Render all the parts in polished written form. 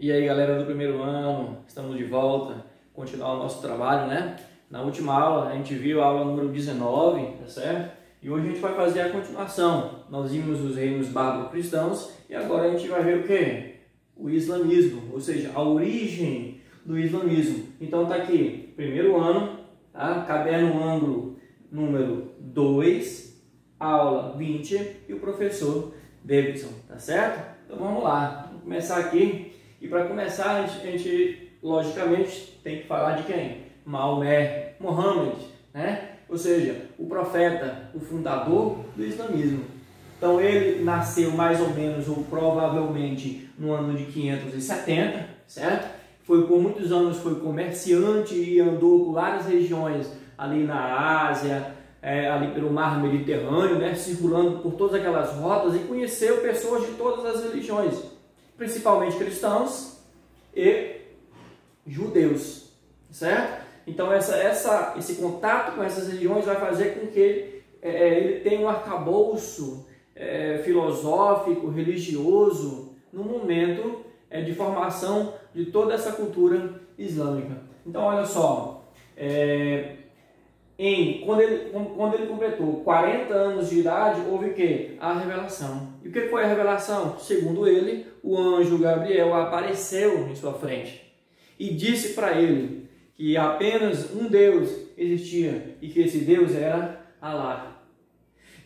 E aí, galera do primeiro ano, estamos de volta, continuar o nosso trabalho, né? Na última aula a gente viu a aula número 19, tá certo? E hoje a gente vai fazer a continuação. Nós vimos os reinos bárbaro-cristãos e agora a gente vai ver o quê? O islamismo, ou seja, a origem do islamismo. Então tá aqui, primeiro ano, tá? Caderno ângulo número 2, aula 20 e o professor Davidson, tá certo? Então vamos lá, vamos começar aqui. E para começar, a gente logicamente tem que falar de quem? Maomé, Muhammad, né? Ou seja, o profeta, o fundador do islamismo. Então ele nasceu mais ou menos ou provavelmente no ano de 570, certo? Por muitos anos foi comerciante e andou por várias regiões ali na Ásia, ali pelo mar Mediterrâneo, né? Circulando por todas aquelas rotas e conheceu pessoas de todas as religiões, principalmente cristãos e judeus, certo? Então esse contato com essas religiões vai fazer com que ele tenha um arcabouço filosófico, religioso, no momento de formação de toda essa cultura islâmica. Então olha só, quando ele completou 40 anos de idade, houve o quê? A revelação. E o que foi a revelação? Segundo ele, o anjo Gabriel apareceu em sua frente e disse para ele que apenas um Deus existia e que esse Deus era Alá.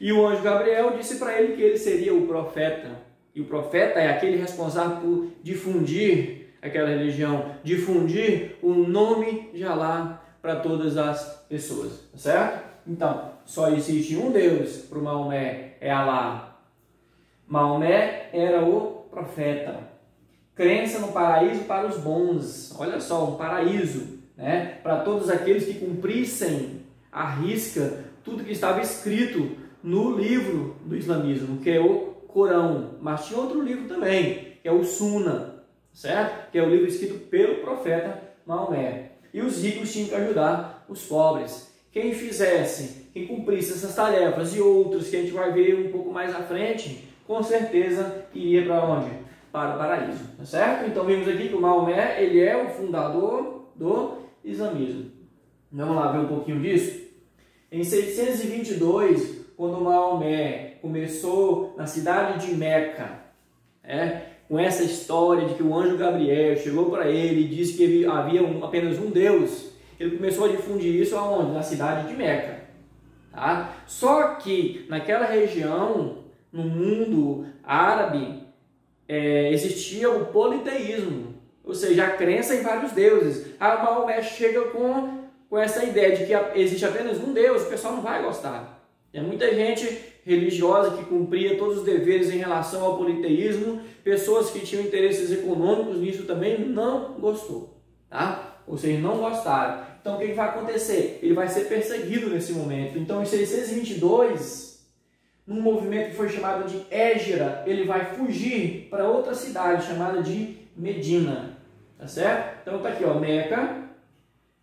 E o anjo Gabriel disse para ele que ele seria o profeta. E o profeta é aquele responsável por difundir aquela religião, difundir o nome de Alá para todas as pessoas, certo? Então, só existe um Deus para o Maomé, é Alá. Maomé era o profeta. Crença no paraíso para os bons, olha só, um paraíso, né? Para todos aqueles que cumprissem à risca tudo que estava escrito no livro do islamismo, que é o Corão. Mas tinha outro livro também, que é o Sunna, certo? Que é o livro escrito pelo profeta Maomé. E os ricos tinham que ajudar os pobres. Quem cumprisse essas tarefas e outras que a gente vai ver um pouco mais à frente, com certeza iria para onde? Para o paraíso, tá certo? Então vimos aqui que o Maomé, ele é o fundador do islamismo. Vamos lá ver um pouquinho disso? Em 622, quando Maomé começou na cidade de Meca, com essa história de que o anjo Gabriel chegou para ele e disse que havia apenas um Deus, ele começou a difundir isso aonde? Na cidade de Meca. Tá? Só que naquela região, no mundo árabe, existia o politeísmo, ou seja, a crença em vários deuses. A Maomé chega com essa ideia de que existe apenas um Deus, o pessoal não vai gostar. Tem muita gente religiosa que cumpria todos os deveres em relação ao politeísmo, pessoas que tinham interesses econômicos nisso também não gostou, tá? Ou seja, não gostaram. Então o que vai acontecer? Ele vai ser perseguido nesse momento. Então em 622, num movimento que foi chamado de Hégira, ele vai fugir para outra cidade chamada de Medina, tá certo? Então tá aqui, ó, Meca.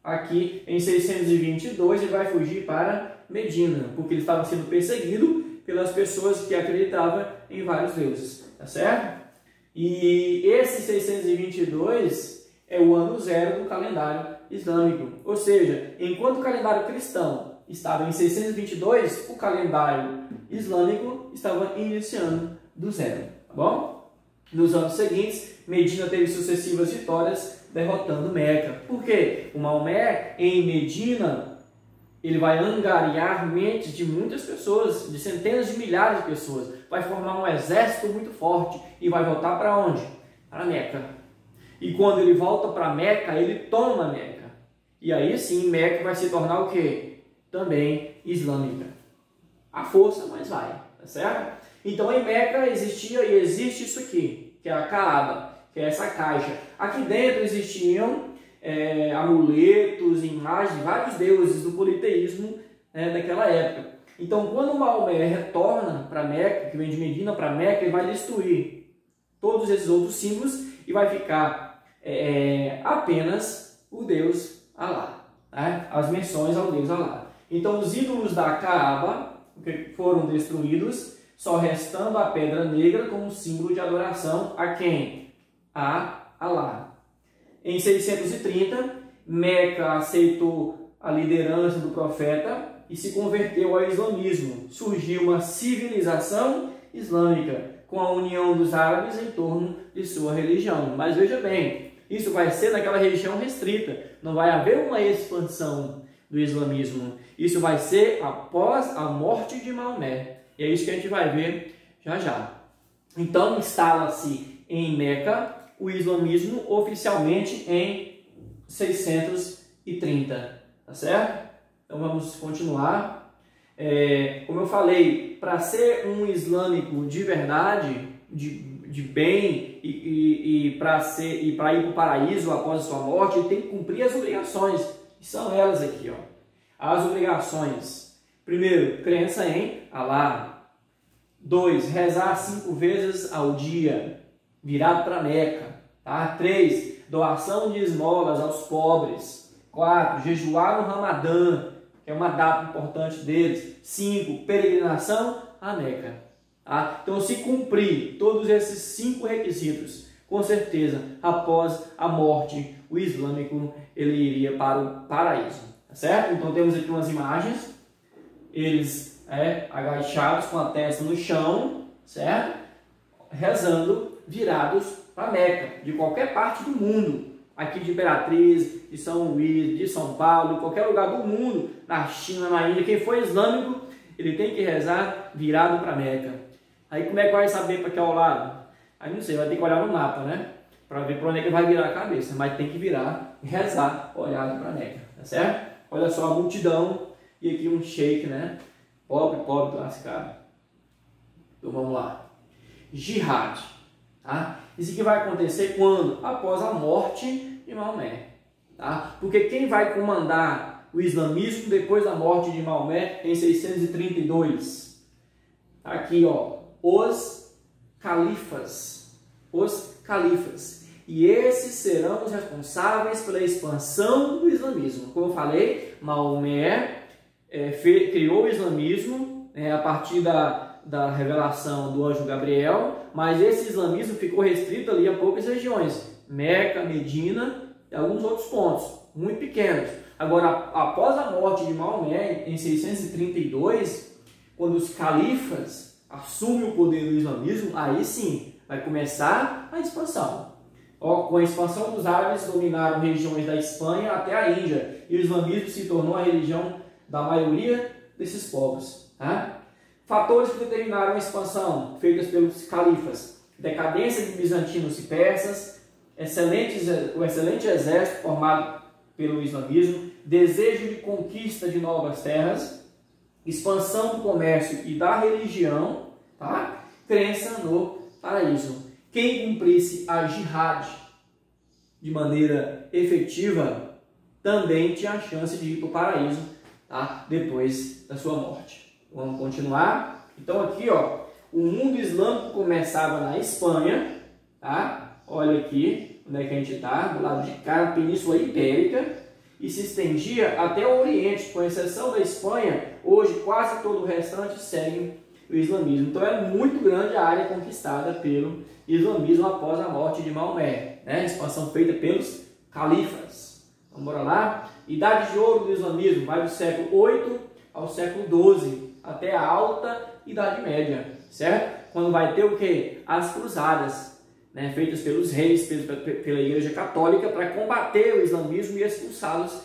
Aqui em 622 ele vai fugir para Medina, porque ele estava sendo perseguido pelas pessoas que acreditavam em vários deuses, tá certo? E esse 622 é o ano zero do calendário islâmico, ou seja, enquanto o calendário cristão estava em 622, o calendário islâmico estava iniciando do zero, tá bom? Nos anos seguintes, Medina teve sucessivas vitórias derrotando Meca. Por quê? O Maomé em Medina, ele vai angariar mentes de muitas pessoas, de centenas de milhares de pessoas, vai formar um exército muito forte e vai voltar para onde? Para Meca. E quando ele volta para Meca, ele toma Meca. E aí sim, Meca vai se tornar o quê? Também islâmica. A força, mas vai, tá certo? Então em Meca existia e existe isso aqui, que é a Kaaba, que é essa caixa. Aqui dentro existiam amuletos, imagens de vários deuses do politeísmo daquela época. Então quando Maomé retorna para Meca, que vem de Medina para Meca, ele vai destruir todos esses outros símbolos e vai ficar apenas o Deus Alá, tá? As menções ao Deus Alá. Então os ídolos da Kaaba que foram destruídos, só restando a pedra negra como símbolo de adoração a quem? A Alá. Em 630, Meca aceitou a liderança do profeta e se converteu ao islamismo. Surgiu uma civilização islâmica com a união dos árabes em torno de sua religião. Mas veja bem, isso vai ser naquela região restrita, não vai haver uma expansão do islamismo. Isso vai ser após a morte de Maomé. E é isso que a gente vai ver já já. Então instala-se em Meca o islamismo oficialmente em 630, tá certo? Então vamos continuar. Como eu falei, para ser um islâmico de verdade, de bem e para ir para o paraíso após a sua morte, ele tem que cumprir as obrigações, que são elas aqui, ó. As obrigações: primeiro, crença em Alá. 2, rezar 5 vezes ao dia, virado para Meca. Tá? 3, doação de esmolas aos pobres. 4, jejuar no Ramadã, que é uma data importante deles. 5, peregrinação a Meca. Tá? Então, se cumprir todos esses 5 requisitos, com certeza, após a morte, o islâmico ele iria para o paraíso. Tá certo? Então, temos aqui umas imagens. Eles agachados com a testa no chão, certo? Rezando, virados para Meca, de qualquer parte do mundo. Aqui de Imperatriz, de São Luís, de São Paulo, de qualquer lugar do mundo, na China, na Índia, quem for islâmico, ele tem que rezar virado para Meca. Aí como é que vai saber para que é o lado? Aí não sei, vai ter que olhar no mapa, né? Para ver para onde é que vai virar a cabeça, mas tem que virar e rezar olhado para Meca, tá certo? Olha só a multidão e aqui um sheik, né? Pobre, lascado. Então vamos lá. Jihad. Tá? Isso aqui vai acontecer quando? Após a morte de Maomé. Tá? Porque quem vai comandar o islamismo depois da morte de Maomé em 632? Aqui, ó, os califas. Os califas. E esses serão os responsáveis pela expansão do islamismo. Como eu falei, Maomé criou o islamismo a partir da revelação do anjo Gabriel, mas esse islamismo ficou restrito ali a poucas regiões, Meca, Medina e alguns outros pontos, muito pequenos. Agora, após a morte de Maomé, em 632, quando os califas assumem o poder do islamismo, aí sim vai começar a expansão. Com a expansão dos árabes, dominaram regiões da Espanha até a Índia, e o islamismo se tornou a religião da maioria desses povos. Tá? Fatores que determinaram a expansão feitas pelos califas: decadência de bizantinos e persas, o excelente exército formado pelo islamismo, desejo de conquista de novas terras, expansão do comércio e da religião, tá? Crença no paraíso. Quem cumprisse a jihad de maneira efetiva também tinha a chance de ir para o paraíso, tá? Depois da sua morte. Vamos continuar? Então aqui, ó, o mundo islâmico começava na Espanha, tá? Olha aqui onde é que a gente está, do lado de cá, a Península Ibérica, e se estendia até o Oriente, com exceção da Espanha. Hoje quase todo o restante segue o islamismo. Então é muito grande a área conquistada pelo islamismo após a morte de Maomé, né? Expansão feita pelos califas. Então bora lá. Idade de ouro do islamismo vai do século 8 ao século 12, até a alta Idade Média, certo? Quando vai ter o quê? As cruzadas, né? Feitas pelos reis, pela Igreja Católica, para combater o islamismo e expulsá-los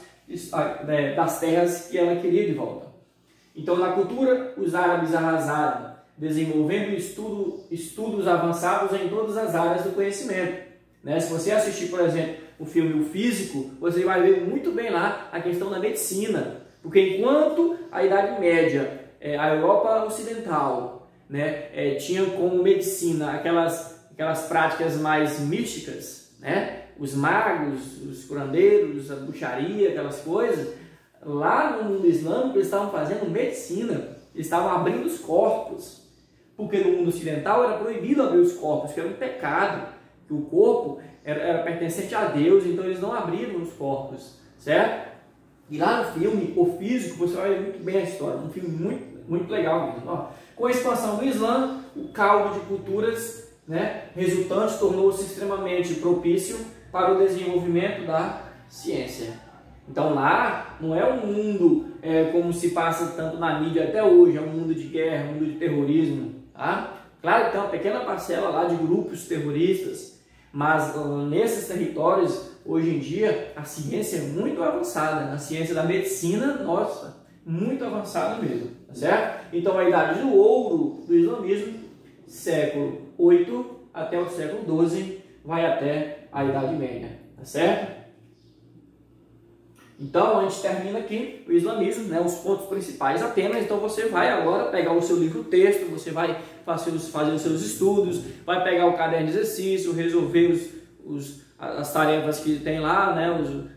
das terras que ela queria de volta. Então, na cultura, os árabes arrasaram, desenvolvendo estudos avançados em todas as áreas do conhecimento. Né? Se você assistir, por exemplo, o filme O Físico, você vai ver muito bem lá a questão da medicina. Porque enquanto a Idade Média, a Europa Ocidental, né, tinha como medicina aquelas práticas mais místicas, né? Os magos, os curandeiros, a bruxaria, aquelas coisas, lá no mundo islâmico eles estavam fazendo medicina, eles estavam abrindo os corpos, porque no mundo ocidental era proibido abrir os corpos, que era um pecado, que o corpo era pertencente a Deus, então eles não abriram os corpos, certo? E lá no filme O Físico, você vai ver muito bem a história, um filme muito, muito legal mesmo. Ó, com a expansão do Islã, o caldo de culturas né, resultante tornou-se extremamente propício para o desenvolvimento da ciência. Então lá não é um mundo como se passa tanto na mídia até hoje, é um mundo de guerra, um mundo de terrorismo. Tá? Claro que tem uma pequena parcela lá de grupos terroristas, mas nesses territórios, hoje em dia, a ciência é muito avançada. A ciência da medicina, nossa, muito avançada mesmo. Tá certo? Então a idade do ouro do islamismo, século 8 até o século 12, vai até a Idade Média. Tá certo? Então a gente termina aqui o islamismo, né, os pontos principais apenas. Então você vai agora pegar o seu livro-texto, você vai fazer os seus estudos, vai pegar o caderno de exercício, resolver as tarefas que tem lá, né,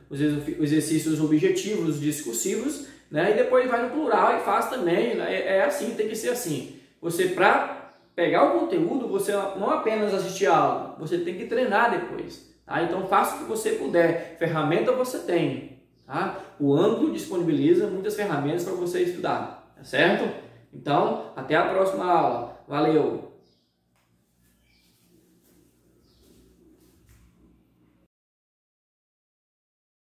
os exercícios objetivos, discursivos, né, e depois vai no plural e faz também. Né, é assim, tem que ser assim. Você, para pegar o conteúdo, você não apenas assistir a aula, você tem que treinar depois. Tá? Então faça o que você puder. Ferramenta você tem. Tá? O Anglo disponibiliza muitas ferramentas para você estudar, tá certo? Então, até a próxima aula. Valeu!